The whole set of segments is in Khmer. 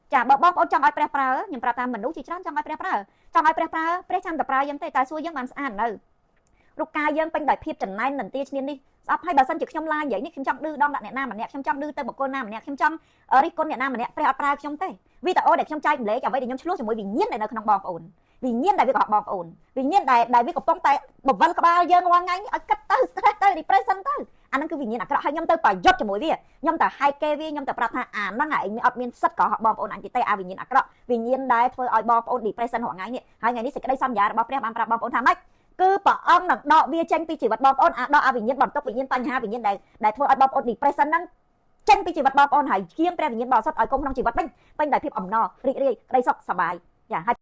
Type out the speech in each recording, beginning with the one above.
ចាបើបងប្អូនចង់ឲ្យព្រះប្រើខ្ញុំប្រាប់ថាមនុស្សជាច្រើនចង់ឲ្យព្រះប្រើចង់ឲ្យព្រះប្រើព្រះចាំតែប្រើយើងទេតែសួរយើងបានស្អាតនៅរូបកាយយើងពេញដោយភាពចំណែននន្ទាឈ្នានេះស្អប់ហើយបើសិនជាខ្ញុំឡាយនិយាយនេះខ្ញុំចង់ឌឺដងដាក់អ្នកណាម្នាក់ខ្ញុំចង់ឌឺទៅបុគ្គលណាម្នាក់ខ្ញុំចង់រិះគន់អ្នកណាម្នាក់ព្រះអត់ប្រើខ្ញុំទេវីដេអូដែលខ្ញុំចែកម្លែកអ្វីដែលខ្ញុំឆ្លោះជាមួយវិញ្ញាណដែលនៅក្នុងបងប្អូនវិញ្ញាណដែលវាកុហកបងប្អូនវិញ្ញាណដែលវាកំពុងតែបវលក្បាលយើងរាល់ថ្ងៃនេះឲ្យគិតទៅ stress ទៅ depression ទៅអាហ្នឹងគឺវិញ្ញាណអាក្រក់ហើយខ្ញុំទៅប្រយុទ្ធជាមួយវាខ្ញុំទៅហែកគេវាខ្ញុំទៅប្រាប់ថាអាហ្នឹងឯងអត់មានសិទ្ធិកុហកបងប្អូនអញទេអាវិញ្ញាណអាក្រក់វិញ្ញាណដែលធ្វើឲ្យបងប្អូន depression រាល់ថ្ងៃនេះហើយថ្ងៃនេះសេចក្តីសន្យារបស់ព្រះបានប្រាប់បងប្អូនថាម៉េចគឺព្រះអង្គនឹងដកវាចេញពីជីវិតបងប្អូនដកអាវិញ្ញាណបន្ទុកវិញ្ញាណបញ្ហាវិញ្ញាណដែលធ្វើឲ្យបងប្អូន depression ហ្នឹងចេញពីជីវិតបងប្អូនហើយជាព្រះវិញ្ញាណបរិសុទ្ធឲ្យគង់ក្នុងជីវិតពេញដោយភាពអំណររីករាយក្តីសុខសប្បាយចាហើ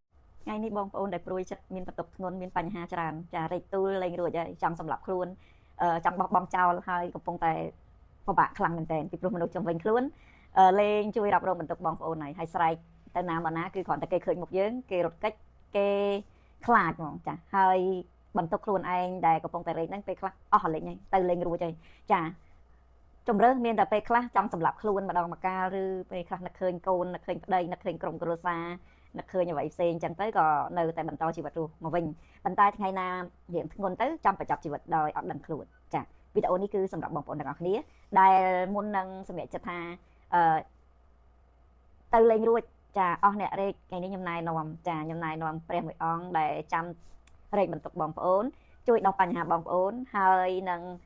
យថ្ងៃនេះបងប្អូនដែលព្រួយចិត្តមានបន្ទុកធ្ងន់មានបញ្ហាច្រើនចារែកទូលលេងរួចហើយចង់សម្លាប់ខ្លួនចង់បោះបង់ចោលហើយកំពុងតែពិបាកខ្លាំងមែនទែនពីព្រោះមនុស្សជុំវិញខ្លួនលេងជួយរ៉ាប់រងបន្ទុកបងប្អូនហើយស្រែកទៅណាមកណាគឺគ្រាន់តែគេឃើញមុខយើងគេរត់គេចគេខ្លាចហ្មងចាហើយបន្ទុកខ្លួនឯងដែលកំពុងតែរែកហ្នឹងពេលខ្លះអស់រលេងហើយទៅលេងរួចហើយចាជំរឿនមានតែពេលខ្លះចង់សម្លាប់ខ្លួនម្ដងម្កាលឬពេលខ្លះនឹកឃើញកូននឹកឃើញប្តីនឹកឃើញក្រុមគ្រួសារនឹកឃើញអ្វីផ្សេងចឹងទៅក៏នៅតែបន្តជីវិតរស់មកវិញប៉ុន្តែថ្ងៃណារៀងធ្ងន់ទៅចាំបញ្ចប់ជីវិតដោយអត់ដឹងខ្លួនចាវីដេអូនេះគឺសម្រាប់បងប្អូនទាំងអស់គ្នាដែលមុននឹងសម្រេចចិត្តថាទៅលេងរួចចាអស់អ្នករែកថ្ងៃនេះខ្ញុំណែនាំចាខ្ញុំណែនាំព្រះមួយអង្គដែលចាំរែកបន្ទុកបងប្អូនជួយដោះបញ្ហាបងប្អូនហើយនឹង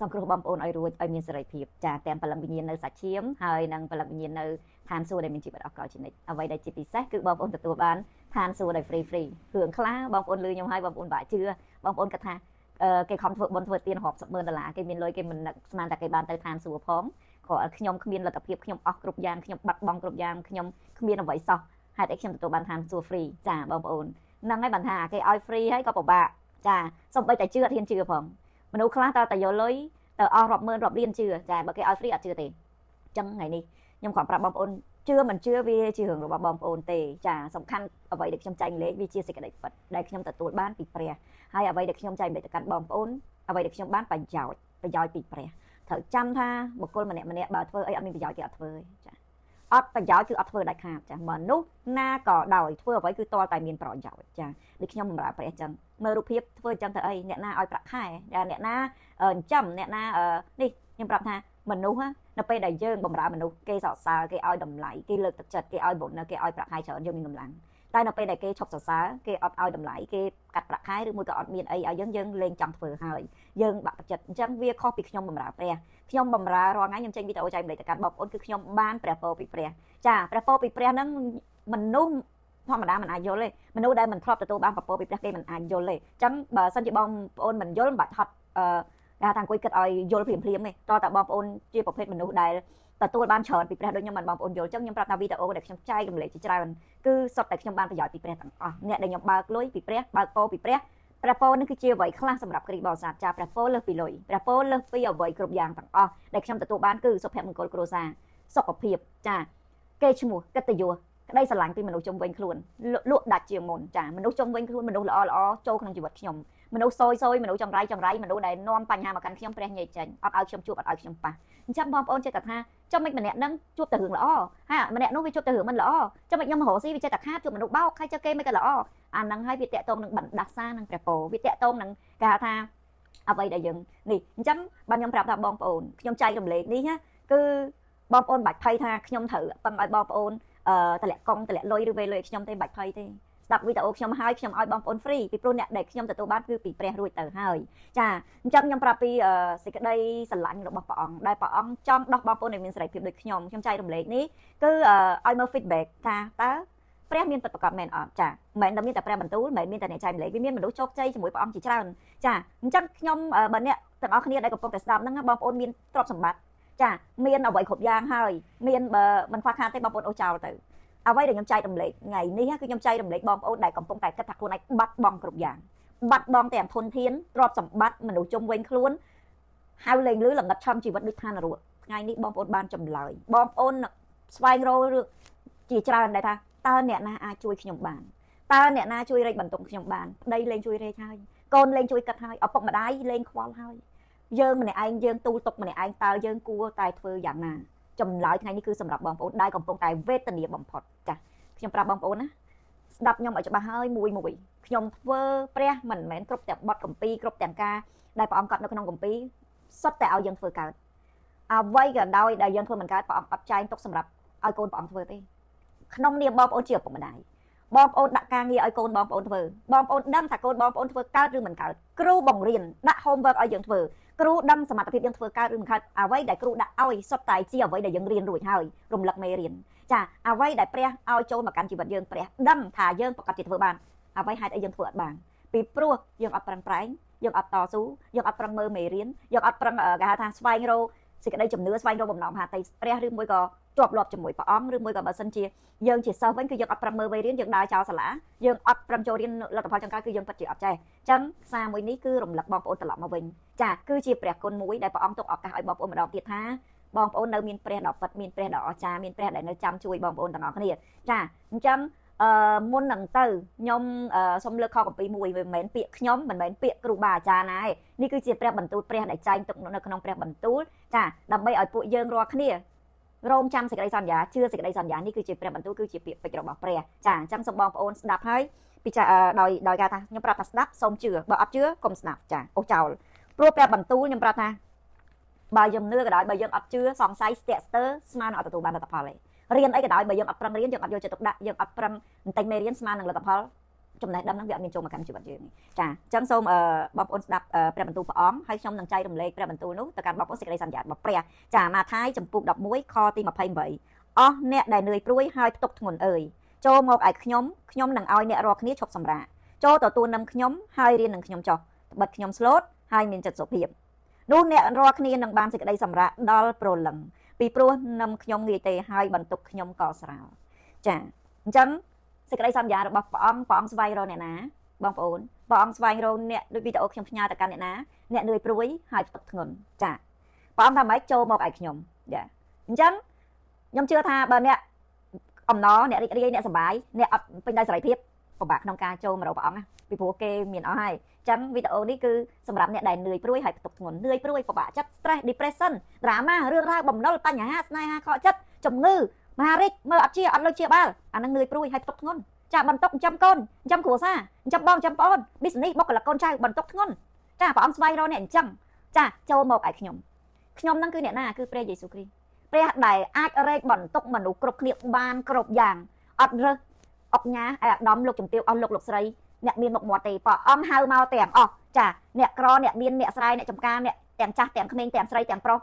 សង្គ្រោះបងប្អូនឲ្យរួចឲ្យមានសេរីភាពចាទាំងព្រលឹងវិញ្ញាណនៅសាច់ឈាមហើយនិងព្រលឹងវិញ្ញាណនៅឋានសួគ៌ដែលមានជីវិតអស់កលជានិច្ចអ្វីដែលជាពិសេសគឺបងប្អូនទទួលបានឋានសួគ៌ដោយ free រឿងខ្លះបងប្អូនលឺខ្ញុំហើយបងប្អូនបាក់ជឿបងប្អូនគិតថាគេខំធ្វើបុណ្យធ្វើទានរាប់សិបម៉ឺនដុល្លារគេមានលុយគេមិននឹកស្មានតែគេបានទៅឋានសួគ៌ផងគ្រាន់ខ្ញុំគ្មានលទ្ធភាពខ្ញុំអស់គ្រប់យ៉ាងខ្ញុំបាត់បង់គ្រប់យ៉ាងខ្ញុំគ្មានអ្វីសោះហេតុអីខ្ញុំទទួលបានឋានសួគ៌ free ចាបងប្អូនហ្នឹងហើយបានថាគេឲ្យ free ហើយក៏ពិបាកចាសូម្បីតែជឿអត់ហ៊ានជឿផងមនុស្សខ្លះតើតែយកលុយទៅអស់រាប់ម៉ឺនរាប់លានជឿចាបើគេឲ្យ free អត់ជឿទេអញ្ចឹងថ្ងៃនេះខ្ញុំគ្រាន់ប្រាប់បងប្អូនជឿមិនជឿវាជារឿងរបស់បងប្អូនទេចាសំខាន់អ្វីដែលខ្ញុំចែករំលែកវាជាសេចក្តីពិតដែលខ្ញុំទទួលបានពីព្រះហើយអ្វីដែលខ្ញុំចែករំលែកទៅកាន់បងប្អូនអ្វីដែលខ្ញុំបានប្រយោជន៍ពីព្រះត្រូវចាំថាបុគ្គលម្នាក់បើធ្វើអីអត់មានប្រយោជន៍គេអត់ធ្វើទេចាអត់ប្រយោជន៍គឺអត់ធ្វើដាច់ខាតចាមនុស្សណាក៏ដោយធ្វើអ្វីគឺតលតែមានប្រយោជន៍ចាដូចខ្ញុំបម្រើព្រះអញ្ចឹងមើលរូបភាពធ្វើអញ្ចឹងទៅអីអ្នកណាឲ្យប្រាក់ខែអ្នកណាចិញ្ចឹមអ្នកណានេះខ្ញុំប្រាប់ថាមនុស្សនៅពេលដែលយើងបម្រើមនុស្សគេសរសើរគេឲ្យតម្លៃគេលើកទឹកចិត្តគេឲ្យបុណ្យគេឲ្យប្រាក់ខែច្រើនយើងមានកម្លាំងតែនៅពេលដែលគេឈប់សរសើរគេអត់ឲ្យតម្លៃគេកាត់ប្រាក់ខែឬមួយក៏អត់មានអីឲ្យយើងលេងចង់ធ្វើហើយយើងបាក់ទឹកចិត្តអញ្ចឹងវាខុសពីខ្ញុំបម្រើព្រះខ្ញុំបម្រើរាល់ថ្ងៃខ្ញុំចេញវីដេអូចែកម្លែកទៅកាន់បងប្អូនគឺខ្ញុំបានព្រះពរពីព្រះចាព្រះពរពីព្រះហ្នឹងមនុស្សធម្មតាមិនអាចយល់ទេមនុស្សដែលមិនធ្លាប់ទទួលបានព្រះពរពីព្រះគេមិនអាចយល់ទេអញ្ចឹងបើសិនជាបងប្អូនមិនយល់មិនបាច់ហត់គេថាអង្គុយគិតឲ្យយល់ភ្លាមទេតើបងប្អូនជាប្រភេទមនុស្សដែលទទួលបានច្រើនពីព្រះដូចខ្ញុំបានបងប្អូនយល់អញ្ចឹងខ្ញុំប្រាប់ថាវីដេអូដែលខ្ញុំចែករំលែកជាច្រើនគឺសុទ្ធតែខ្ញុំបានប្រយោជន៍ពីព្រះទាំងអស់អ្នកដែលខ្ញុំបើកលុយពីព្រះបើកពរពីព្រះព្រះពរនេះគឺជាអ្វីខ្លះសម្រាប់គ្រីស្ទបរិស័ទចាព្រះពរលើសពីលុយព្រះពរលើសពីអ្វីគ្រប់យ៉ាងទាំងអស់ដែលខ្ញុំទទួលបានគឺសុភមង្គលគ្រួសារសុខភាពចាគេឈ្មោះកិត្តិយសក្តីស្រឡាញ់ពីមនុស្សជុំវិញខ្លួនលក់ដាច់ជាងមុនចាមនុស្សជុំវិញខ្លួនមនុស្សល្អចូលក្នុងជីវិតខ្ញុំមនុស្សសយមនុស្សចង្រៃមនុស្សដែលនាំបញ្ហាមកកាន់ខ្ញុំព្រះញែកចេញអត់ឲ្យខ្ញុំជួបអត់ឲ្យខ្ញុំប៉ះអញ្ចឹងបងប្អូនចេះតែថាចាំមិនម្នាក់ហ្នឹងជួបតែរឿងល្អហើយម្នាក់នោះវាជួបតែរឿងមិនល្អចាំមិនខ្ញុំរស់ស៊ីវាចេះតែខាតជួបមនុស្សបោកហើយចុះគេមិនក៏ល្អអាហ្នឹងហើយវាតាក់ទងនឹងបណ្ដាសានឹងព្រះពរវាតាក់ទងនឹងគេហៅថាអ្វីដែលយើងនេះអញ្ចឹងបានខ្ញុំប្រាប់ថាបងប្អូនខ្ញុំចែករំលែកនេះណាគឺបងប្អូនបាច់ភ័យថាខ្ញុំត្រូវពឹងឲ្យបងប្អូនតម្លាក់កង់តម្លាក់លុយឬវេលុយខ្ញុំទេបាច់ភ័យទេស្ដាប់វីដេអូខ្ញុំហើយខ្ញុំឲ្យបងប្អូន free ពីព្រោះអ្នកដែលខ្ញុំទទួលបានគឺពីព្រះរួចទៅហើយចាអញ្ចឹងខ្ញុំប្រាប់ពីសេចក្តីស្រឡាញ់របស់ព្រះអង្គដែលព្រះអង្គចង់ដោះបងប្អូនឲ្យមានសេរីភាពដូចខ្ញុំចែករំលែកនេះគឺឲ្យមើល feedback ថាតើព្រះមានពិតប្រាកដមែនអត់ចាមិនតែមានតែព្រះបន្ទូលមិនមានតែអ្នកចែករំលែកវាមានមនុស្សជោគជ័យជាមួយព្រះអង្គជាច្រើនចាអញ្ចឹងខ្ញុំបើអ្នកទាំងអស់គ្នាដែលកំពុងតែស្ដាប់ហ្នឹងបងប្អូនមានទ្រព្យសម្បត្តិចាមានអ្វីគ្រប់យ៉ាងហើយមានបើមិនខ្វះខាតទេបងប្អូនអូសចោលទៅអ្វីដែលខ្ញុំចែករំលែកថ្ងៃនេះគឺខ្ញុំចែករំលែកបងប្អូនដែលកំពុងតែគិតថាខ្លួនឯងបាត់បង់គ្រប់យ៉ាងបាត់បង់ទាំងធនធានទ្រព្យសម្បត្តិមនុស្សជុំវិញខ្លួនហៅលេងលឺលងិតឆំជីវិតដូចឋាននរកថ្ងៃនេះបងប្អូនបានចម្លើយបងប្អូនស្វែងរករឿងជាច្រើនដែលថាតើអ្នកណាអាចជួយខ្ញុំបានតើអ្នកណាជួយរែកបន្ទុកខ្ញុំបានប្តីលេងជួយរែកហើយកូនលេងជួយកាត់ហើយឪពុកម្ដាយលេងខ្វល់ហើយយើងម្នាក់ឯងយើងទូលទុកម្នាក់ឯងតើយើងគួរតែធ្វើយ៉ាងណា ចម្លើយថ្ងៃនេះគឺសម្រាប់បងប្អូនដែលកំពុងតែវេទនាបំផុតចាខ្ញុំប្រាប់បងប្អូនណាស្ដាប់ខ្ញុំឲ្យច្បាស់ហើយមួយខ្ញុំធ្វើព្រះមិនមែនគ្រប់ទាំងបទគម្ពីរគ្រប់ទាំងការដែលព្រះអង្គកត់នៅក្នុងគម្ពីរសុទ្ធតែឲ្យយើងធ្វើកើតអ្វីក៏ដោយដែលយើងធ្វើមិនកើតព្រះអង្គអត់ចែងទុកសម្រាប់ឲ្យកូនព្រះអង្គធ្វើទេក្នុងនាមបងប្អូនជាឪពុកម្ដាយបងប្អូនដាក់ការងារឲ្យកូនបងប្អូនធ្វើបងប្អូនដឹងថាកូនបងប្អូនធ្វើកើតឬមិនកើតគ្រូបង្រៀនដាក់ homework ឲ្យយើងធ្វើគ្រូដឹងសមត្ថភាពយើងធ្វើកើតឬមិនកើតអ្វីដែលគ្រូដាក់ឲ្យសុទ្ធតែជាអ្វីដែលយើងរៀនរួចហើយរំលឹកមេរៀនចាអ្វីដែលព្រះឲ្យចូលមកកាន់ជីវិតយើងព្រះដឹងថាយើងប្រកាសជាធ្វើបានអ្វីហេតុអីយើងធ្វើអត់បានពីព្រោះយើងអត់ប្រឹងប្រែងយើងអត់តស៊ូយើងអត់ប្រឹងមើលមេរៀនយើងអត់ប្រឹងគេហៅថាស្វែងរកសេចក្តីជំនឿស្វែងរកបំណងមហាតីព្រះឬមួយក៏ជាប់លាប់ជាមួយព្រះអង្គឬមួយក៏បើសិនជាយើងជាសិស្សវិញគឺយើងអត់ប្រឹងមើលមេរៀនយើងដើរចោលសាលាយើងអត់ប្រឹងចូលរៀនលទ្ធផលចុងក្រោយគឺយើងពិតជាអត់ចេះអញ្ចឹងសារមួយនេះគឺរំលឹកបងប្អូនត្រឡប់មកវិញចាគឺជាព្រះគុណមួយដែលព្រះអង្គទុកឱកាសឲ្យបងប្អូនម្ដងទៀតថាបងប្អូននៅមានព្រះដ៏ពិតមានព្រះដ៏អស្ចារ្យមានព្រះដែលនៅចាំជួយបងប្អូនទាំងអស់គ្នាចាអញ្ចឹងមុននឹងទៅខ្ញុំសូមលើកខគម្ពីរមួយមិនមែនពាក្យខ្ញុំមិនមែនពាក្យគ្រូបាអាចារ្យណាទេនេះគឺជាព្រះបន្ទូលព្រះដែលចែងទុកនៅក្នុងព្រះបន្ទូលចាដើម្បីឲ្យពួកយើងរាល់គ្នារងចាំសេចក្តីសន្យាជឿសេចក្តីសន្យានេះគឺជាព្រះបន្ទូលគឺជាពាក្យពេចន៍របស់ព្រះចាអញ្ចឹងសូមបងប្អូនស្ដាប់ហើយពិចារណាដោយការថាខ្ញុំប្រាប់ថាស្ដាប់សូមជឿបើអត់ជឿកុំស្ដាប់ចាអូសចោលព្រោះព្រះបន្ទូលខ្ញុំប្រាប់ថាបើយើងនឿក៏ដោយបើយើងអត់ជឿសង្ស័យស្ទាក់ស្ទើរស្មើនឹងអត់ទទួលបានលទ្ធផលទេរៀនអីក៏ដោយបើយើងអត់ប្រឹងរៀនយើងអត់យកចិត្តទុកដាក់យើងអត់ប្រឹងបន្តិចមេរៀនស្មើនឹងលទ្ធផលចំណេះដឹងហ្នឹងវាអត់មានចូលមកកាន់ជីវិតយើងចាអញ្ចឹងសូមបងប្អូនស្ដាប់ព្រះបន្ទូលព្រះអង្គហើយខ្ញុំនឹងចែករំលែកព្រះបន្ទូលនោះទៅកាន់បងប្អូនសេចក្តីសន្យារបស់ព្រះចាម៉ាថាយចំពុក11ខទី28អស់អ្នកដែលនឿយព្រួយហើយផ្ទុកធ្ងន់អើយចូលមកឯខ្ញុំនឹងឲ្យអ្នករាល់គ្នាឈប់សម្រាកចូលទទួលនឹងខ្ញុំហើយរៀននឹងខ្ញុំចុះត្បិតខ្ញុំស្លូតហើយមានចិត្តសុភាពនោះអ្នករាល់គ្នានឹងបានសេចក្តីសម្រាកដល់ព្រលឹងពីព្រោះនឹមខ្ញុំងាយទេហើយបន្ទុកខ្ញុំក៏ស្រាលចាអញ្ចឹងសេចក្តីសន្យារបស់ព្រះអង្គស្វែងរកអ្នកណាបងប្អូនព្រះអង្គស្វែងរកអ្នកដូចវីដេអូខ្ញុំផ្ញើទៅកាន់អ្នកណាអ្នកនឿយព្រួយហើយផ្ទុកធ្ងន់ចាព្រះអង្គថាម៉េចចូលមកឲ្យខ្ញុំចាអញ្ចឹងខ្ញុំជឿថាបើអ្នកអំណរអ្នករីករាយអ្នកសប្បាយអ្នកអត់ពេញដោយសេរីភាពពិបាកក្នុងការចូលមករកព្រះអង្គណាពីព្រោះគេមានអស់ហើយអញ្ចឹងវីដេអូនេះគឺសម្រាប់អ្នកដែលនឿយព្រួយហើយផ្ទុកធ្ងន់នឿយព្រួយពិបាកចិត្ត stress depression drama រឿងរ៉ាវបំណុលបញ្ហាស្នេហាខកចិត្តជំងឺមហារិទ្ធមើលអត់ជាអត់លុយជាបាលអានឹងនឿយព្រួយហើយផ្ទុកធ្ងន់ចាបន្ទុកចិញ្ចឹមកូនចិញ្ចឹមគ្រួសារចិញ្ចឹមបងចិញ្ចឹមប្អូន business បុគ្គលិកកូនចៅបន្ទុកធ្ងន់ចាព្រះអង្គស្វែងរកអ្នកអញ្ចឹងចាចូលមកឲ្យខ្ញុំហ្នឹងគឺអ្នកណាគឺព្រះយេស៊ូវគ្រីស្ទព្រះដែលអាចរែកបន្ទុកមនុស្សគ្រប់គ្នាបានគ្រប់យ៉ាងអត់រើសអុកញ៉ាឯអាដាមលោកជំទាវអស់លោកស្រីអ្នកមានមុខមាត់ទេព្រះអង្គហៅមកទាំងអស់ចាអ្នកក្រអ្នកមានអ្នកស្រែអ្នកចំការអ្នកទាំងចាស់ទាំងក្មេងទាំងស្រីទាំងប្រុស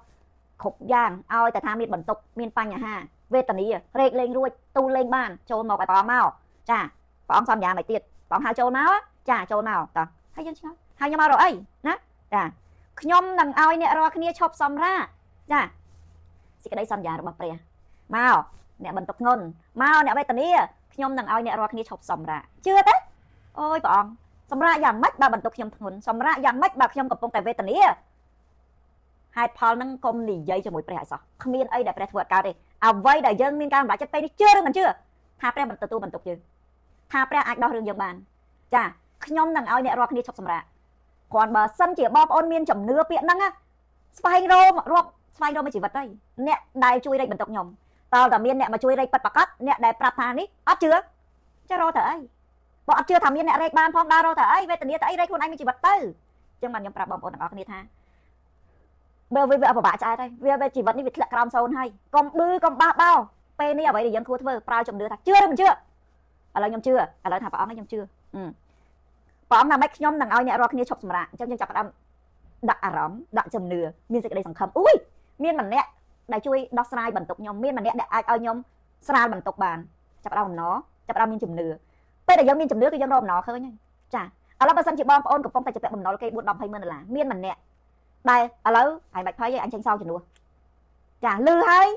គ្រប់យ៉ាងឲ្យតែថាមានបន្ទុកមានបញ្ហាវេទនារែកលេងរួចទូលេងបានចូលមកឲ្យព្រះអង្គមកចាព្រះអង្គសន្យាមកទៀតព្រះអង្គហៅចូលមកចាចូលមកតោះហើយយើងឆ្ងល់ហៅខ្ញុំមករកអីណាចាខ្ញុំនឹងឲ្យអ្នករាល់គ្នាឈប់សម្រាកចាសេចក្តីសន្យារបស់ព្រះមកអ្នកបន្ទុកធ្ងន់មកអ្នកវេទនាខ្ញុំនឹងឲ្យអ្នករាល់គ្នាឈប់សម្រាកជឿទេអូយព្រះអង្គសម្រាប់យ៉ាងម៉េចបើបន្ទុកខ្ញុំធ្ងន់សម្រាប់យ៉ាងម៉េចបើខ្ញុំកំពុងតែវេទនាហេតុផលហ្នឹងកុំនិយាយជាមួយព្រះឲ្យសោះគ្មានអីដែលព្រះធ្វើអត់កើតទេអ្វីដែលយើងមានការសម្រេចចិត្តពេលនេះជឿឬមិនជឿថាព្រះបន្តទទួលបន្ទុកយើងថាព្រះអាចដោះរឿងយើងបានចាខ្ញុំនឹងឲ្យអ្នករាល់គ្នាឈប់សម្រាកគ្រាន់បើសិនជាបងប្អូនមានជំនឿពាក្យហ្នឹងស្វែងរកមកជីវិតទៅអ្នកដែលជួយរែកបន្ទុកខ្ញុំតើតើមានអ្នកមកជួយរែកប៉ិតប្រកាសអ្នកដែលប្រាប់ថានេះអត់ជឿចារកទៅអីបើអត់ជឿថាមានអ្នករែកបានផងដើររកទៅអីវេទនាទៅអីរែកខ្លួនឯងមានជីវិតទៅអញ្ចឹងបានខ្ញុំប្រាប់បងប្អូនទាំងអស់គ្នាថាបើវាពិបាកឆ្អែតហើយវាជីវិតនេះវាធ្លាក់ក្រោមសូន្យហើយកុំបឺកុំបះបោពេលនេះអ្វីដែលយើងគួរធ្វើប្រើជំនឿថាជឿឬមិនជឿឥឡូវខ្ញុំជឿឥឡូវថាព្រះអង្គខ្ញុំជឿព្រះអង្គថាម៉េចខ្ញុំនឹងឲ្យអ្នករាល់គ្នាឈប់សម្រាកអញ្ចឹងយើងចាប់ផ្ដើមដាក់អារម្មណ៍ដាក់ជំនឿមានសេចក្តីសង្ឃឹមអូយមានម្នាក់ដែលជួយដោះស្រាយបន្ទុកខ្ញុំមានម្នាក់ដែលអាចឲ្យខ្ញុំស្រាលបន្ទុកបានចាប់ផ្ដើមអំណរចាប់ផ្ដើមមានជំនឿពេលដែលយើងមានជំនឿគឺយើងរកអំណរឃើញហើយចាឥឡូវបើសិនជាបងប្អូនកំពុងតែជាពាក់បំណុលគេ4 10 20 ម៉ឺនដុល្លារមានម្នាក់ដែលឥឡូវហើយមិនភ័យទេអញចេញសងជំនួសចាលឺហើ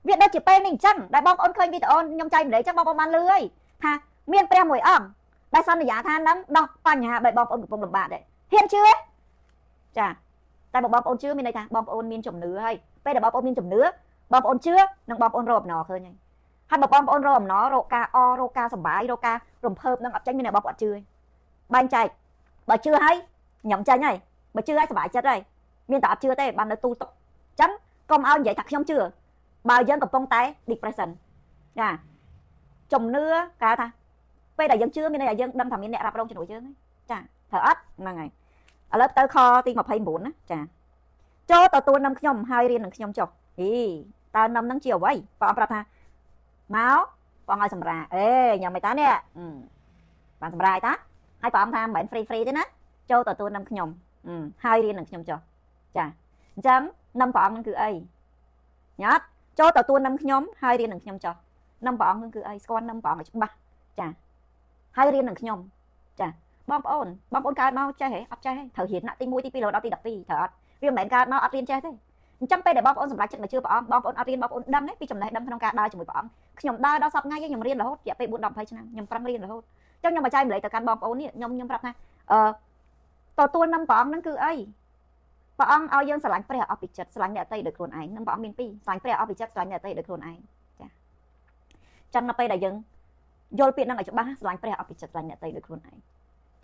យវាដូចជាពេលនេះអញ្ចឹងដែលបងប្អូនឃើញវីដេអូខ្ញុំចែកម្លែកអញ្ចឹងបងប្អូនបានលឺហើយថាមានព្រះមួយអង្គដែលសន្យាថានឹងដោះបញ្ហាឲ្យបងប្អូនកំពុងលំបាកដែរហ៊ានជឿចាតែបងប្អូនជឿមានន័យថាបងប្អូនមានជំនឿហើយពេលដែលបងប្អូនមានជំនឿបងប្អូនជឿនិងបងប្អូនរកអំណរឃើញហើយបើបងប្អូនរកអំណររកការរកការសុបាយរកការរំភើបនឹងអត់ចេញមានតែបងប្អូនអត់ជឿបែងចែកបើជឿហើយខ្ញុំចាញ់ហើយបើជឿហើយសុបាយចិត្តហើយមានតែអត់ជឿទេបាននៅទូទុកអញ្ចឹង កុំឲ្យនិយាយថាខ្ញុំជឿបើយើងកំពុងតែ depression ចាជំនឿគេថាពេលដែលយើងជឿមានន័យថាយើងដឹងថាមានអ្នករ៉ាប់រងជំនួយយើងចាត្រូវអត់ហ្នឹងហើយឥឡូវទៅខទី29ណាចាចូលទទួលនឹមខ្ញុំហើយរៀននឹងខ្ញុំចុះតើនឹមហ្នឹងជាអ្វីព្រះអង្គប្រាប់ថាមកព្រះអង្គឲ្យសម្រាអេញ៉ាំមិនតានេះបានសម្រាយតាហើយព្រះអង្គថាមិនមែន free ទេណាចូលទទួលនឹមខ្ញុំហើយរៀននឹងខ្ញុំចុះចាអញ្ចឹងនឹមព្រះអង្គហ្នឹងគឺអីញ៉ាត់ចូលទទួលនឹមខ្ញុំហើយរៀននឹងខ្ញុំចុះនឹមព្រះអង្គហ្នឹងគឺអីស្គាល់នឹមព្រះអង្គឲ្យច្បាស់ចាហើយរៀននឹងខ្ញុំចាបងប្អូនកើតមកចេះហ៎អត់ចេះទេត្រូវរៀនថ្នាក់ទី1ទី2រហូតដល់ទី12ត្រូវអត់វាមិនមែនកើតមកអត់រៀនចេះទេអញ្ចឹងពេលដែលបងប្អូនសម្រេចចិត្តមកជឿព្រះអង្គបងប្អូនអត់រៀនបងប្អូនដឹងទេពីចំណេះដឹងក្នុងការដើរជាមួយព្រះអង្គខ្ញុំដើរដល់សប្តាហ៍ខ្ញុំរៀនរហូតរយៈពេល4 10 20ឆ្នាំខ្ញុំប្រឹងរៀនរហូតអញ្ចឹងខ្ញុំបច្ច័យម្លេចទៅកាន់បងប្អូននេះខ្ញុំប្រាប់ថាទទួលនឹមព្រះអង្គហ្នឹងគឺអីព្រះអង្គឲ្យយើងស្រឡាញ់ព្រះអស់ពីចិត្តស្រឡាញ់អ្នកអតីតដោយខ្លួនឯងនឹមព្រះអង្គមានពីរស្រឡាញ់ព្រះអស់ពីចិត្តស្រឡាញ់អ្នកអតីតដោយខ្លួនឯងចាចឹងនៅពេលដែលយើងយល់ពាក្យហ្នឹងឲ្យច្បាស់ស្រឡាញ់ព្រះអស់ពីចិត្តស្រឡាញ់អ្នកអតីតដោយខ្លួនឯង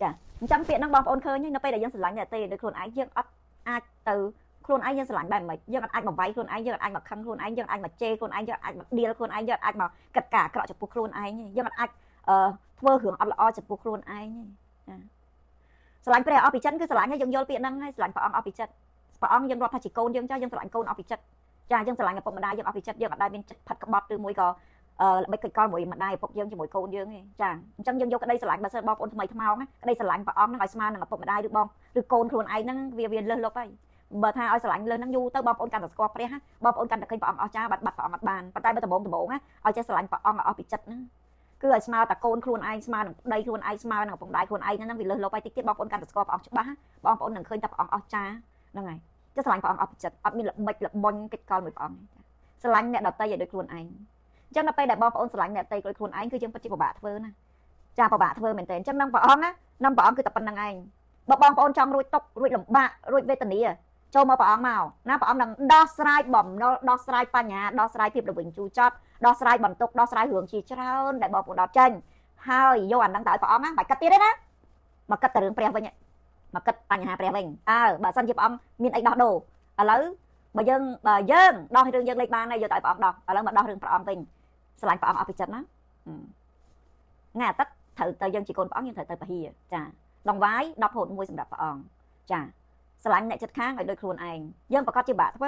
ចាអញ្ចឹងពាក្យហ្នឹងបងប្អូនឃើញនៅពេលដែលយើងស្រឡាញ់អ្នកអតីតដោយខ្លួនឯងយើងអត់អាចទៅខ្លួនឯងយើងស្រឡាញ់បែបម៉េចយើងអាចមកវាយខ្លួនឯងយើងអាចមកខឹងខ្លួនឯងយើងអាចមកជេរខ្លួនឯងយើងអាចមកឌៀលខ្លួនឯងយើងអាចមកកាត់ការអាក្រក់ចំពោះខ្លួនឯងយើងអាចធ្វើរឿងអត់ល្អចំពោះខ្លួនឯងចាស្រឡាញ់ព្រះអស់ពីចិត្តគឺស្រឡាញ់ឲ្យយើងយល់ពាក្យហ្នឹងហើយស្រឡាញ់ព្រះអង្គអស់ពីចិត្តព្រះអង្គយើងរាប់ថាជាកូនយើងចាយើងស្រឡាញ់កូនអស់ពីចិត្តចាយើងស្រឡាញ់ឪពុកម្ដាយយើងអស់ពីចិត្តយើងអត់ដែលមានចិត្តផាត់ក្បត់ឬមួយក៏ល្បិចកិច្ចកលមួយម្ដាយឪពុកយើងជាមួយកូនយើងទេចាអញ្ចឹងយើងយកក្តីស្រឡាញ់បើសិនបងប្អូនថ្មីថ្មោងក្តីស្រឡាញ់ព្រះអង្គហ្នឹងឲ្យស្មើនឹងឪពុកម្ដាយឬបងឬកូនខ្លួនឯងហ្នឹងវាលើសលប់ហើយបើថាឲ្យស្រឡាញ់លើហ្នឹងយូរទៅបងប្អូនកាន់តែស្គាល់ព្រះបងប្អូនកាន់តែឃើញព្រះអង្គអស្ចារ្យបាត់ព្រះអង្គអត់បានប៉ុន្តែបើដំបងឲ្យចេះស្រឡាញ់ព្រះអង្គអស់ពីចិត្តហ្នឹងគឺឲ្យស្មើតែកូនខ្លួនឯងស្មើនឹងប្តីខ្លួនឯងស្មើនឹងឪពុកម្ដាយខ្លួនឯងហ្នឹងវាលើសលប់ហើយតិចទៀតបងប្អូនកាន់តែស្គាល់ព្រះអង្គច្បាស់បងប្អូននឹងឃើញតែព្រះអង្គអស្ចារ្យហ្នឹងហើយចេះស្រឡាញ់ព្រះអង្គអស់ពីចិត្តអត់មានល្បិចល្បន់កិច្ចកលមួយព្រះអង្គស្រឡាញ់អ្នកដទៃឲ្យដូចខ្លួនឯងអញ្ចឹងដល់ពេលដែលបងប្អូនស្រឡាញ់អ្នកដទៃដូចខ្លួនឯងគឺយើងពិតជាពិបាកធ្វើណាចាពិបាកធ្វើមែនតើអញ្ចឹងនឹងព្រះអង្គណានឹងព្រះអង្គគឺតែប៉ុណ្្នឹងឯងបើបងប្អូនចង់រួចទុករួចលំបាករួចវេទនាចូលមកព្រះអង្គមកណាព្រះអង្គនឹងដោះស្រាយបំណុលដោះស្រាយបញ្ហាដោះស្រាយភាពល្វីងជូរចត់ដោះស្រាយបន្ទុកដោះស្រាយរឿងជាច្រើនដែលបងប្អូនដកចេញហើយយកអាហ្នឹងទៅឲ្យព្រះអង្គណាមិនគិតទៀតទេណាមកគិតតែរឿងព្រះវិញមកគិតបញ្ហាព្រះវិញបើសិនជាព្រះអង្គមានអីដោះដូរឥឡូវបើយើងដោះរឿងយើងលេខបានហើយយកទៅឲ្យព្រះអង្គដោះឥឡូវមកដោះរឿងព្រះអង្គវិញស្រឡាញ់ព្រះអង្គអស់ពីចិត្តណាថ្ងៃអាទិត្យត្រូវទៅយើងជាកូនព្រះអង្គយើងត្រូវទៅពហិចាដងវាយ10ហូត1សម្រាប់ព្រះអង្គចាស្រឡាញ់អ្នកចិត្តខាងឲ្យដូចខ្លួនឯងយើងប្រកាសជាបាក់ធ្វើ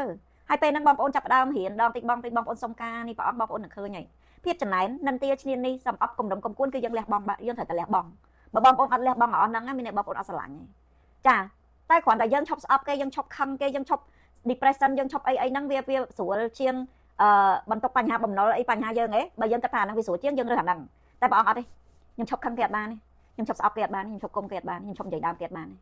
ហើយពេលហ្នឹងបងប្អូនចាប់ផ្ដើមរៀនដងតិចបងប្អូនសុំការនេះព្រះអង្គបងប្អូននឹងឃើញហើយភាពចំណែននិន្ទាឈ្នានីសំអប់គំរំកំគួនគឺយើងលះបង់បាក់យើងត្រូវតែលះបង់បើបងប្អូនអត់លះបង់អស់ហ្នឹងមានអ្នកបងប្អូនអត់ស្រឡាញ់ទេចាតែគ្រាន់តែយើងឈប់ស្អប់គេយើងឈប់ខឹងគេយើងឈប់ depression យើងឈប់អីហ្នឹងវាស្រួលជាងបន្ទុកបញ្ហាបំណុលអីបញ្ហាយើងហ៎បើយើងគិតថាហ្នឹងវាស្រួលជាងយើងរើសអាហ្នឹងតែព្រះអង្គអត់ទេខ្ញុំឈប់ខឹងគេអត់បានទេខ្ញុំឈប់ស្អប់គេអត់បានខ្ញុំឈប់គុំគេអត់បានខ្ញុំឈប់និយាយដើមគេអត់បានទ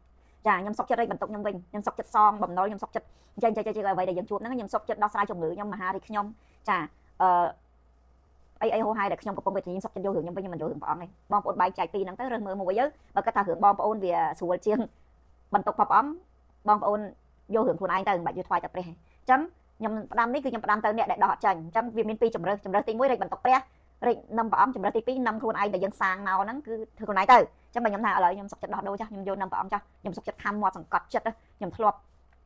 េចាខ្ញុំសុខចិត្តរែកបន្ទុកខ្ញុំវិញខ្ញុំសុខចិត្តសងបំណុលខ្ញុំសុខចិត្តចេះអ្វីដែលយើងជួបហ្នឹងខ្ញុំសុខចិត្តដោះស្រាយជំងឺខ្ញុំមហារីខ្ញុំចាអីហោហាយដែលខ្ញុំកំពុងវេទនាខ្ញុំសុខចិត្តយករឿងខ្ញុំវិញខ្ញុំមិនយករឿងព្រះអង្គទេបងប្អូនបែកចែកពីហ្នឹងទៅរើសមើលមួយទៅបើគាត់ថារឿងបងប្អូនវាស្រួលជាងបន្ទុកព្រះអង្គបងប្អូនយករឿងខ្លួនឯងទៅមិនបាច់យកថ្វាយតែព្រះទេអញ្ចឹងខ្ញុំផ្ដាំនេះគឺខ្ញុំផ្ដាំទៅអ្នកដែលដោះអត់ចាញ់អញ្ចឹងវាមានពីរជំរើសទី1រែកបន្ទុកព្រះរែកនឹមព្រះអង្គជំរើសទី2នឹមខ្លួនឯងដែលយើងសាងមកហ្នឹងគឺធ្វើខ្លួនឯងទៅចឹងបើខ្ញុំថាឥឡូវខ្ញុំសុខចិត្តដោះដូរចាស់ខ្ញុំយកនឹមព្រះអង្គចាស់ខ្ញុំសុខចិត្តខំមាត់សង្កត់ចិត្តខ្ញុំធ្លាប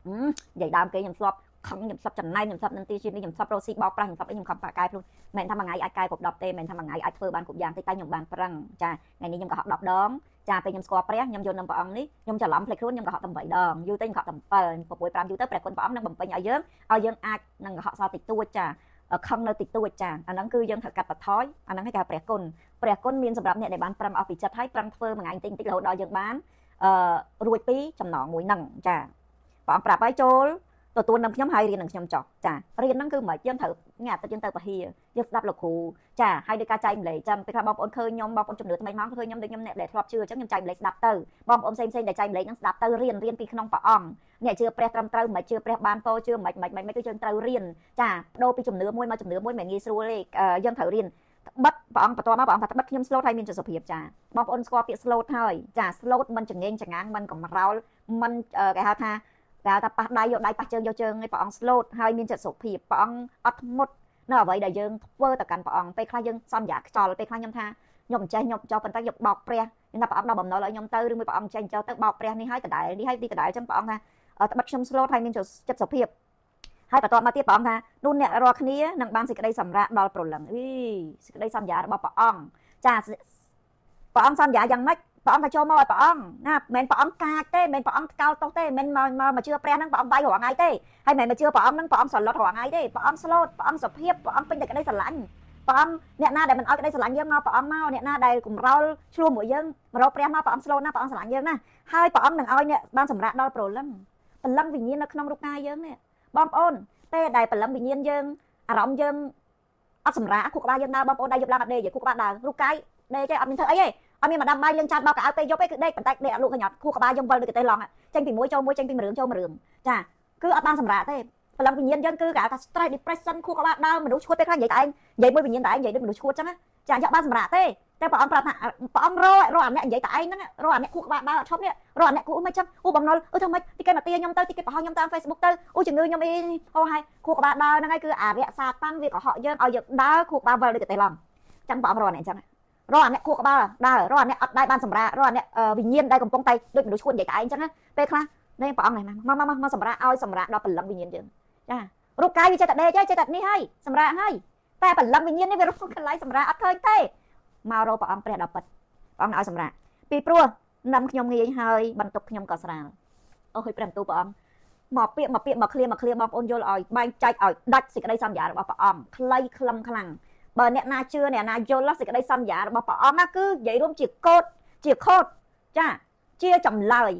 ់និយាយដើមគេខ្ញុំធ្លាប់ខឹងខ្ញុំធ្លាប់ចំណែនខ្ញុំធ្លាប់នឹងទីជានេះខ្ញុំធ្លាប់រស់ស៊ីបោកប្រាស់ខ្ញុំធ្លាប់អីខ្ញុំខំប្រកែខ្លួនមិនថាមួយថ្ងៃអាចកែគ្រប់10ទេមិនថាមួយថ្ងៃអាចធ្វើបានគ្រប់យ៉ាងទេតែខ្ញុំបានប្រឹងចាថ្ងៃនេះខ្ញុំក៏ហក់10ដងចាពេលខ្ញុំស្គាល់ព្រះខ្ញុំយកនឹមព្រះអង្គនេះខ្ញុំច្រឡំផ្លេចខ្លួនខ្ញុំក៏ហក់តែ8ដងយូរទៅខ្ញុំក៏ហក់តែ7 6 5យូរទៅព្រះគុណព្រះអង្គនឹងបំពេញឲ្យយើងអាចនឹងកុហកសល់តិចតួចចាខឹងនៅតិចតួចចាអាហ្នឹងគឺយើងត្រូវកាត់បន្ថយអាហ្នឹងគេហៅព្រះគុណមានសម្រាប់អ្នកដែលបានប្រឹងអស់ពីចិត្តហើយប្រឹងធ្វើមួយថ្ងៃតិចរហូតដល់យើងបានរួចពីចំណងមួយហ្នឹងចាព្រះអង្គប្រាប់ឲ្យចូលទទួលនឹងខ្ញុំហើយរៀននឹងខ្ញុំចុះចារៀនហ្នឹងគឺមិនយើងត្រូវថ្ងៃអាទិត្យយើងទៅពហិយើងស្ដាប់លោកគ្រូចាហើយដោយការចែកម្លែកចាំពេលខ្លះបងប្អូនឃើញខ្ញុំបងប្អូនជំនឿថ្មីមកឃើញខ្ញុំដូចខ្ញុំអ្នកដែលធ្លាប់ជឿអញ្ចឹងខ្ញុំចែកម្លែកស្ដាប់ទៅបងប្អូនផ្សេងដែលចែកម្លែកហ្នឹងស្ដាប់ទៅរៀនពីក្នុងព្រះអង្គអ្នកជឿព្រះត្រឹមត្រូវមិនជឿព្រះបានពោជឿមិនគឺយើងត្រូវរៀនចាបដូរពីជំនឿមួយមកជំនឿមួយមិនងាយស្រួលទេយើងត្រូវរៀនបិទព្រះអង្គបន្ទាប់មកព្រះអង្គថាបិទខ្ញុំស្លូតហើយមានចសុភាពចាបងប្អូនស្គាល់ពាក្យស្លូតហើយចាស្លូតមិនចងេងចងាងមិនកំរោលមិនគេហៅថាប៉ះដៃយកដៃប៉ះជើងយកជើងឲ្យព្រះអង្គស្លូតហើយមានចិត្តសុភាពព្រះអង្គអត់ធ្មត់នៅអ្វីដែលយើងធ្វើទៅកាន់ព្រះអង្គពេលខ្លះយើងសន្យាខ្ចល់ពេលខ្លះខ្ញុំថាខ្ញុំមិនចេះខ្ញុំចោលប៉ុន្តែខ្ញុំបោកព្រះខ្ញុំថាព្រះអង្គដល់បំណុលឲ្យខ្ញុំទៅឬមួយព្រះអង្គចេញចូលទៅបោកព្រះនេះហើយដដែលនេះហើយទីដដែលអញ្ចឹងព្រះអង្គថាត្បិតខ្ញុំស្លូតហើយមានចិត្តសុភាព ហើយបន្ទាប់មកទៀតព្រះអង្គថានោះអ្នករាល់គ្នានឹងបានសេចក្តីសម្រាប់ដល់ព្រលឹងសេចក្តីសន្យារបស់ព្រះអង្គចាព្រះអង្គសន្យាយ៉ាងម៉េចព្រះអង្គថាចូលមកឲ្យព្រះអង្គណាមិនមែនព្រះអង្គកាចទេមិនមែនព្រះអង្គថ្កោលទោសទេមិនមែនមកជឿព្រះហ្នឹងព្រះអង្គបាយរាល់ថ្ងៃទេហើយមិនមែនមកជឿព្រះអង្គហ្នឹងព្រះអង្គស្រឡត់រាល់ថ្ងៃទេព្រះអង្គស្លូតព្រះអង្គសុភាពព្រះអង្គពេញតែក្តីស្រឡាញ់ព្រះអង្គអ្នកណាដែលមិនឲ្យក្តីស្រឡាញ់យើងមកព្រះអង្គមកអ្នកណាដែលកំរោលឆ្លោះមួយយើងមករកព្រះមកព្រះអង្គស្លូតណាព្រះអង្គស្រឡាញ់យើងណាហើយព្រះអង្គនឹងឲ្យអ្នកបានសម្រាប់ដល់ព្រលឹងវិញ្ញាណនៅក្នុងរូបកាយយើងនេះបងប្អូនពេលដែលព្រលឹងវិញ្ញាណយើងអារម្មណ៍យើងអត់សម្រាប់ខួរក្បាលយើងដើរបងប្អូនដៃយប់ឡើងអត់ដេកខួរក្បាលដើររូបកាយដេកទេអត់មានធ្វើអីទេអត់មានមកដាំបាយលឿងចាត់បោកកៅអៅពេលយប់ឯងគឺដេកបន្តិចដេកអត់លក់កញ្ញត់ខួរក្បាលយើងវិលដូចកន្ទេលឡងចេញពីមួយចូលមួយចេញពីមួយរឿងចូលមួយរឿងចាគឺអត់បានសម្រាប់ទេព្រលឹងវិញ្ញាណយើងគឺគេហៅថា stress depression ខួរក្បាលដើរមនុស្សឈួតពេលខ្លះនិយាយតែឯងនិយាយមួយវិញ្ញាណតែឯងនិយាយដូចមនុស្សឈួតចឹងណាចាយកបានសម្រាប់ទេតែព្រះអង្គប្រាប់ថាព្រះអង្គរកអាអ្នកនិយាយតែឯងហ្នឹងរកអាអ្នកខួរក្បាលដើរអត់ឈប់នេះរកអាអ្នកគូមិនចឹងបំណុលធ្វើម៉េចទីគេមកទាខ្ញុំទៅទីគេបង្ហោះខ្ញុំតាម Facebook ទៅជំងឺខ្ញុំអីហោហើយខួរក្បាលដើរហ្នឹងហើយគឺអារក្សាតាំងវាកុហកយើងឲ្យយើងដើរខួរក្បាលវិលដូចកន្ទេលឡងចឹងព្រះអង្គរកអាអ្នកចឹងរកអាអ្នកខួរក្បាលដើររកអាអ្នកអត់ដែរបានសម្រាប់រកអាអ្នកវិញ្ញាណដែលកំពុងតែដូចមនុស្សឈួតនិយាយតែឯងចឹងណាពេលខ្លះនេះព្រះអង្គនេះមកសម្រាប់ឲ្យសម្រាប់ដល់ព្រលឹងវិញ្ញាណយើងចារូបកាយវាចេះតែដេកចេះតែនេះហើយសម្រាប់ហើយតែព្រលឹងវិញ្ញាណនេះវារកកន្លែងសម្រាប់អត់ឃើញទេមករកព្រះអង្គព្រះដល់ពិតព្រះអង្គឲ្យសម្រាប់ពីព្រោះនាំខ្ញុំងាយហើយបន្ទុកខ្ញុំក៏ស្រាលអូយព្រះបន្ទូលព្រះអង្គមកពាក្យមកឃ្លាបងប្អូនយល់ឲ្យបែងចែកឲ្យដាច់សេចក្តីសន្យារបស់ព្រះអង្គខ្លីខ្លឹមខ្លាំងបើអ្នកណាជឿអ្នកណាយល់សេចក្តីសន្យារបស់ព្រះអង្គណាគឺនិយាយរួមជាកូដជាខូដចាជាចម្លើយ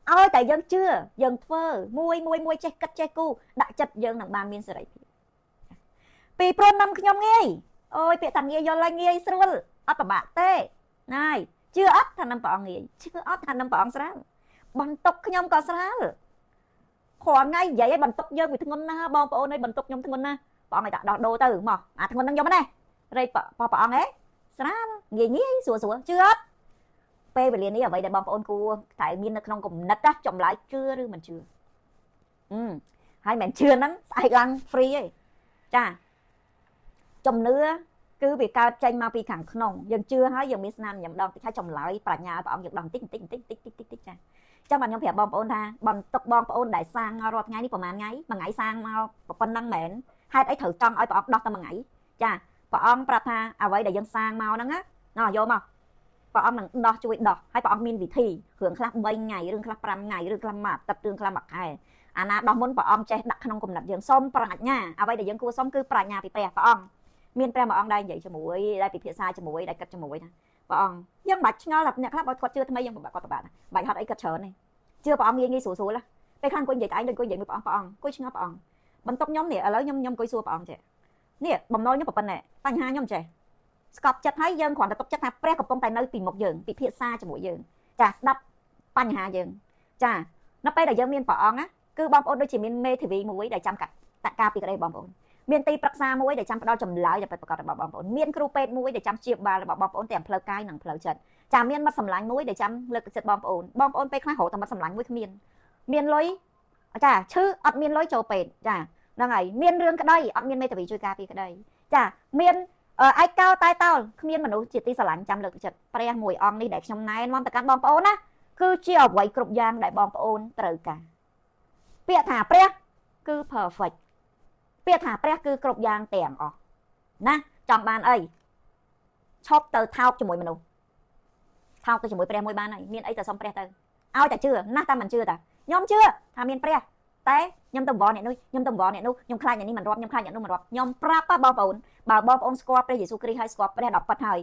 ឲ្យតែយើងជឿយើងធ្វើមួយចេះគិតចេះគូដាក់ចិត្តយើងនឹងបានមានសេរីភាពពីព្រោះនាំខ្ញុំងាយអូយពាក្យតាងាយយល់ហើយងាយស្រួលអត់ពិបាកទេណាយជឿអត់ថានាំព្រះអង្គងាយជឿអត់ថានាំព្រះអង្គស្រាលបន្ទុកខ្ញុំក៏ស្រាលគ្រាន់ថ្ងៃនិយាយឲ្យបន្ទុកយើងវាធ្ងន់ណាស់បងប្អូនអើយបន្ទុកខ្ញុំធ្ងន់ណាស់ព្រះអង្គឲ្យដាក់ដោះដូរទៅមកអាធ្ងន់ហ្នឹងយកមកណារែកព្រះអង្គហ៎ស្រាលងាយស្រួលជឿអត់ពេលវេលានេះអ្វីដែលបងប្អូនគួរត្រូវមាននៅក្នុងគំនិតណាចម្លើយជឿឬមិនជឿហើយមិនជឿហ្នឹងស្អែកឡើង free ទេចាជំនឿគឺវាកើតចេញមកពីខាងក្នុងយើងជឿហើយយើងមានស្នាមញ៉ាំដងតិចហើយចម្លើយប្រាជ្ញាព្រះអង្គយើងដងតិចចាចឹងបាទខ្ញុំប្រាប់បងប្អូនថាបន្ទុកបងប្អូនដែលសាងរាល់ថ្ងៃនេះប្រហែលថ្ងៃមួយថ្ងៃសាងមកប៉ុណ្ណឹងមែនហេតុអីត្រូវចង់ឲ្យព្រះអង្គដោះតែមួយថ្ងៃចាព្រះអង្គប្រាប់ថាអ្វីដែលយើងសាងមកហ្នឹងណាយកមកព្រះអង្គនឹងដោះជួយដោះហើយព្រះអង្គមានវិធីរឿងខ្លះ3ថ្ងៃរឿងខ្លះ5ថ្ងៃរឿងខ្លះមួយអាទិត្យរឿងខ្លះមួយខែអាណាដោះមុនព្រះអង្គចេះដាក់ក្នុងគំនិតយើងសូមប្រាជ្ញាអ្វីដែលយើងគួរសូមគឺប្រាជ្ញាពីព្រះអង្គមានព្រះមួយអង្គដែលនិយាយជាមួយដែលពិភាក្សាជាមួយដែលគិតជាមួយណាព្រះអង្គយើងបាច់ឆ្ងល់ថាអ្នកខ្លះបើគាត់ជឿថ្មីយើងពិបាកគាត់ពិបាកបាច់ហត់អីគិតច្រើនទេជឿព្រះអង្គងាយស្រួលពេលខ្លះអង្គនិយាយតែឯងដូចអង្គនិយាយមួយព្រះអង្គអង្គឆ្ងល់ព្រះអង្គបន្ទុកខ្ញុំនេះឥឡូវខ្ញុំអង្គសួរព្រះអង្គចេះនេះបំណុលខ្ញុំប៉ុណ្ណេះបញ្ហាខ្ញុំចេះស្កប់ចិត្តហើយយើងគ្រាន់តែទុកចិត្តថាព្រះកំពុងតែនៅពីមុខយើងពិភាក្សាជាមួយយើងចាស្ដាប់បញ្ហាយើងចានៅពេលដែលយើងមានព្រះអង្គណាគឺបងប្អូនដូចជាមានមេធាវីមួយដែលចាំកាត់តការពីក្តីបងប្អូនមានទីប្រឹក្សាមួយដែលចាំផ្ដល់ចម្លើយដែលពិតប្រាកដរបស់បងប្អូនមានគ្រូពេទ្យមួយដែលចាំព្យាបាលរបស់បងប្អូនទាំងផ្លូវកាយនិងផ្លូវចិត្តចាមានមិត្តសម្លាញ់មួយដែលចាំលើកទឹកចិត្តបងប្អូនពេលខ្លះរកតែមិត្តសម្លាញ់មួយគ្មានលុយចាឈឺអត់មានលុយចូលពេទ្យចាហ្នឹងហើយមានរឿងក្តីអត់មានមេធាវីជួយការពារក្តីចាមានឯកោតែតោលគ្មានមនុស្សជាទីស្រឡាញ់ចាំលើកទឹកចិត្តព្រះមួយអង្គនេះដែលខ្ញុំណែនាំទៅកាន់បងប្អូនណាគឺជាអ្វីគ្រប់យ៉ាងដែលបងប្អូនត្រូវការពាក្យថាព្រះគឺ perfect ពាក្យថាព្រះគឺគ្រប់យ៉ាងទាំងអស់ណាចង់បានអីឈប់ទៅថោកជាមួយមនុស្សថោកទៅជាមួយព្រះមួយបានហើយមានអីទៅសុំព្រះទៅឲ្យតែជឿណាស់តែមិនជឿតាខ្ញុំជឿថាមានព្រះតែខ្ញុំទៅវល់អ្នកនោះខ្ញុំទៅវល់អ្នកនោះខ្ញុំខ្លាចអ្នកនេះមិនរាប់ខ្ញុំខ្លាចអ្នកនោះមិនរាប់ខ្ញុំប្រាប់បងប្អូនបើបងប្អូនស្គាល់ព្រះយេស៊ូវគ្រីស្ទហើយស្គាល់ព្រះដល់ពិតហើ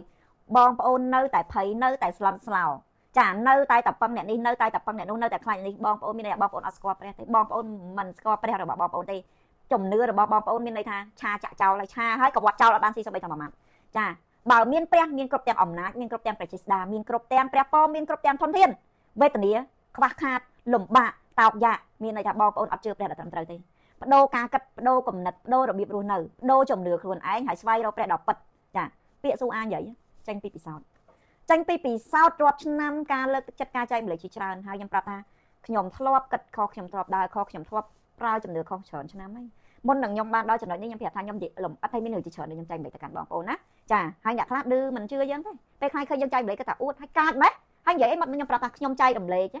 យបងប្អូននៅតែភ័យនៅតែស្លន់ស្លោចានៅតែតពឹងអ្នកនេះនៅតែតពឹងអ្នកនោះនៅតែខ្លាចនេះបងប្អូនមានន័យថាបងប្អូនអត់ស្គាល់ព្រះទេបងប្អូនមិនស្គាល់ព្រះរបស់បងប្អូនទេជំនឿរបស់បងប្អូនមានន័យថាឆាចាក់ចោលហើយឆាហើយក៏វត្តចោលអត់បានស៊ីសូម្បីតែមួយម៉ាត់ចាបើមានព្រះមានគ្រប់ទាំងអំណាចមានគ្រប់ទាំងប្រជាស្ដាមានគ្រប់ទាំងព្រះពរមានគ្រប់ទាំងធនធានវេទនាខ្វះខាតលំបាកតោកយ៉ាកមានន័យថាបងប្អូនអត់ជឿព្រះដល់ត្រឹមត្រូវទេបដូរការគិតបដូរគំនិតបដូររបៀបរស់នៅបដូរជំនឿខ្លួនឯងហើយស្វែងរកព្រះដល់ពិតចាពាក្យស៊ូអានយាយចេញពីពិសោធន៍រាប់ឆ្នាំការលើកទឹកចិត្តការចែកម្លែកជាច្រើនហើយខ្ញុំប្រាប់ថាខ្ញុំធ្លាប់គិតខុសខ្ញុំធ្លាប់ដើរខុសខ្ញុំធ្លាប់ប្រើជំនឿខុសច្រើនឆ្នាំហើយមុននឹងខ្ញុំបានដល់ចំណុចនេះខ្ញុំប្រាប់ថាខ្ញុំនិយាយលំអិតហើយមានន័យជាច្រើនខ្ញុំចែកម្លែកទៅកាន់បងប្អូនណាចាហើយអ្នកខ្លះឌឺមិនជឿយើងទេពេលខ្លះឃើញយើងចែកម្លែកគាត់ថាអួតហើយកាចម៉េចហើយនិយាយអីមកខ្ញុំប្រាប់ថាខ្ញុំចែកម្លែក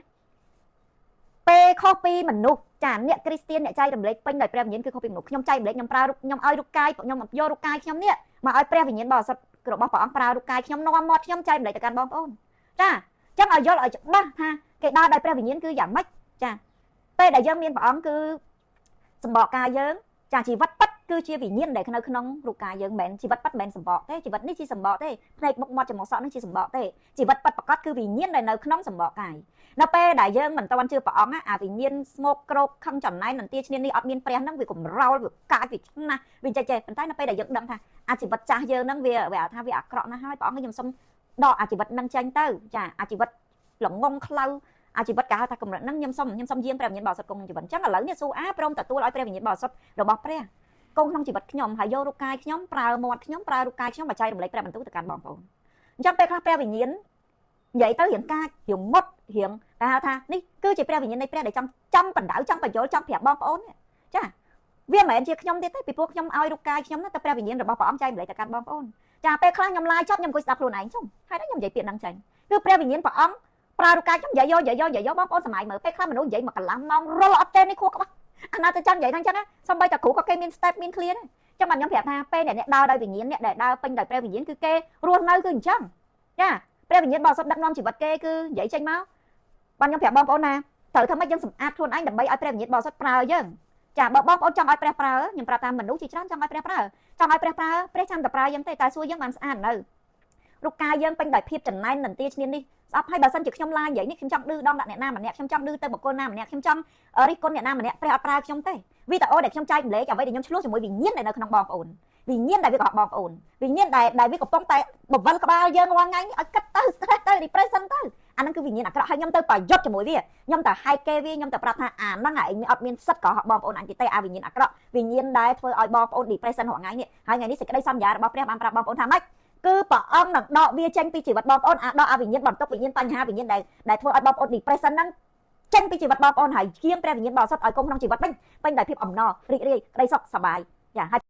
ពេលខុសពីមនុស្សចាអ្នកគ្រីស្ទៀនអ្នកចែករំលែកពេញដោយព្រះវិញ្ញាណគឺខុសពីមនុស្សខ្ញុំចែករំលែកខ្ញុំប្រើខ្ញុំឲ្យរូបកាយខ្ញុំយករូបកាយខ្ញុំនេះមកឲ្យព្រះវិញ្ញាណបរិសុទ្ធរបស់ព្រះអង្គប្រើរូបកាយខ្ញុំនាំមាត់ខ្ញុំចែករំលែកទៅកាន់បងប្អូនចាអញ្ចឹងឲ្យយល់ឲ្យច្បាស់ថាគេដើរដោយព្រះវិញ្ញាណគឺយ៉ាងម៉េចចាពេលដែលយើងមានព្រះអង្គគឺសម្បកកាយយើងចាជីវិតពិតគឺជាវិញ្ញាណដែលនៅក្នុងរូបកាយយើងមិនមែនជីវិតពិតមិនមែនសម្បកទេជីវិតនេះជាសម្បកទេភ្នែកមុខមាត់ច្រមុះសក់នេះជាសម្បកទេជីវិតពិតប្រកបគឺវិញ្ញាណដែលនៅក្នុងសម្បកកាយនៅពេលដែលយើងមិនទាន់ជឿព្រះអង្គអាវិញ្ញាណស្មោកក្រោកខឹងចំណែននន្ទាឈ្នានេះអត់មានព្រះហ្នឹងវាកំរោលវាកាចវាឆ្នាស់វាចេះប៉ុន្តែនៅពេលដែលយើងដឹងថាអាជីវិតចាស់យើងហ្នឹងវាថាវាអាក្រក់ណាស់ហើយព្រះអង្គខ្ញុំសុំដកអាជីវិតហ្នឹងចេញទៅចាអាជីវិតល្ងងខ្លៅអាជីវិតគេហៅថាកម្រិតហ្នឹងខ្ញុំសុំយាងព្រះវិញ្ញាណបរិសុទ្ធគង់ក្នុងជីវិតអញ្ចឹងឥឡូវនេះស៊ូអាព្រមទទួលឲ្យព្រះវិញ្ញាណបរិសុទ្ធរបស់ព្រះគង់ក្នុងជីវិតខ្ញុំហើយយករូបកាយខ្ញុំប្រើមាត់ខ្ញុំប្រើរូបកាយខ្ញុំបច្ច័យរំលែកព្រះបន្ទូលទៅកាន់បងប្អូនអញ្ចឹងពេលខ្លះព្រះវិញ្ញាណនិយាយទៅរៀងកាចរៀងមុតរៀងគេហៅថានេះគឺជាព្រះវិញ្ញាណនៃព្រះដែលចង់បណ្ដៅចង់បញ្យល់ចង់ប្រាប់បងប្អូនចាវាមិនមែនជាខ្ញុំទៀតទេពីព្រោះខ្ញុំឲ្យរូបកាយខ្ញុំទៅព្រះវិញ្ញាណរបស់ព្រះអង្គចែករំលែកទៅកាន់បងប្អូនចាពេលខ្លះខ្ញុំឡាយចប់ខ្ញុំអង្គុយស្ដាប់ខ្លួនឯងចុះហើយខ្ញុំនិយាយពាក្យហ្នឹងចាញ់គឺព្រះវិញ្ញាណព្រះអង្គប្រើរូបកាយខ្ញុំនិយាយយកបងប្អូនសម័យមើលពេលខ្លះមនុស្សនិយាយមួយកន្លះម៉ោងរលអត់ទេនេះខួរក្បាលអាណាទៅចង់និយាយហ្នឹងចឹងណាសំបីតាគ្រូក៏គេមាន step មាន clear ដែរចឹងបាទខ្ញុំប្រាប់ថាពេលអ្នកដើរដោយវិញ្ញាណអ្នកដែលដើរពេញដោយព្រះវិញ្ញាណគឺគេរស់នៅគឺអញ្ចឹងចាព្រះវិញ្ញាណបរិសុទ្ធដឹកនាំជីវិតគេគឺនិយាយចេញមកបាទខ្ញុំប្រាប់បងប្អូនណាត្រូវធ្វើម៉េចយើងសម្អាតខ្លួនឯងដើម្បីឲ្យព្រះវិញ្ញាណបរិសុទ្ធប្រើយើងចាបើបងប្អូនចង់ឲ្យព្រះប្រើខ្ញុំប្រាប់ថាមនុស្សជាច្រើនចង់ឲ្យព្រះប្រើចង់ឲ្យព្រះប្រើព្រះចាំតែប្រើយើងទេតែសួរយើងបានស្អាតនៅរូបកាយយើងពេញដោយភាពចំណែននន្ទាឈ្នានេះស្អប់ហើយបើសិនជាខ្ញុំឡាយនិយាយនេះខ្ញុំចង់ឌឺដងដាក់អ្នកណាម្នាក់ខ្ញុំចង់ឌឺទៅបុគ្គលណាម្នាក់ខ្ញុំចង់រិះគន់អ្នកណាម្នាក់ព្រះអត់ប្រើខ្ញុំទេវីដេអូដែលខ្ញុំចែករំលែកអ្វីដែលខ្ញុំឆ្លោះជាមួយវិញ្ញាណដែលនៅក្នុងបងប្អូនវិញ្ញាណដែលវាកុហកបងប្អូនវិញ្ញាណដែលវាកំពុងតែបវលក្បាលយើងរាល់ថ្ងៃនេះឲ្យកាត់ទៅ stress ទៅ depression ទៅអាហ្នឹងគឺវិញ្ញាណអាក្រក់ហើយខ្ញុំទៅប្រយុទ្ធជាមួយវាខ្ញុំទៅហែកគេវាខ្ញុំទៅប្រាប់ថាអាហ្នឹងឯងអត់មានសិទ្ធិកុហកបងប្អូនអញទេអាវិញ្ញាណអាក្រក់វិញ្ញាណដែលធ្វើឲ្យបងប្អូន depression រាល់ថ្ងៃនេះហើយថ្ងៃនេះសេចក្តីសន្យារបស់ព្រះបានប្រាប់បងប្អូនថាម៉េចគឺព្រះអង្គនឹងដកវាចេញពីជីវិតបងប្អូនដកអាវិញ្ញាណបន្ទុកវិញ្ញាណបញ្ហាវិញ្ញាណដែលធ្វើឲ្យបងប្អូន depression ហ្នឹងចេញពីជីវិតបងប្អូនហើយជាងព្រះវិញ្ញាណបរិសុទ្ធឲ្យគង់ក្នុងជីវិតពេញដោយភាពអំណររីករាយក្តីសុខសប្បាយចា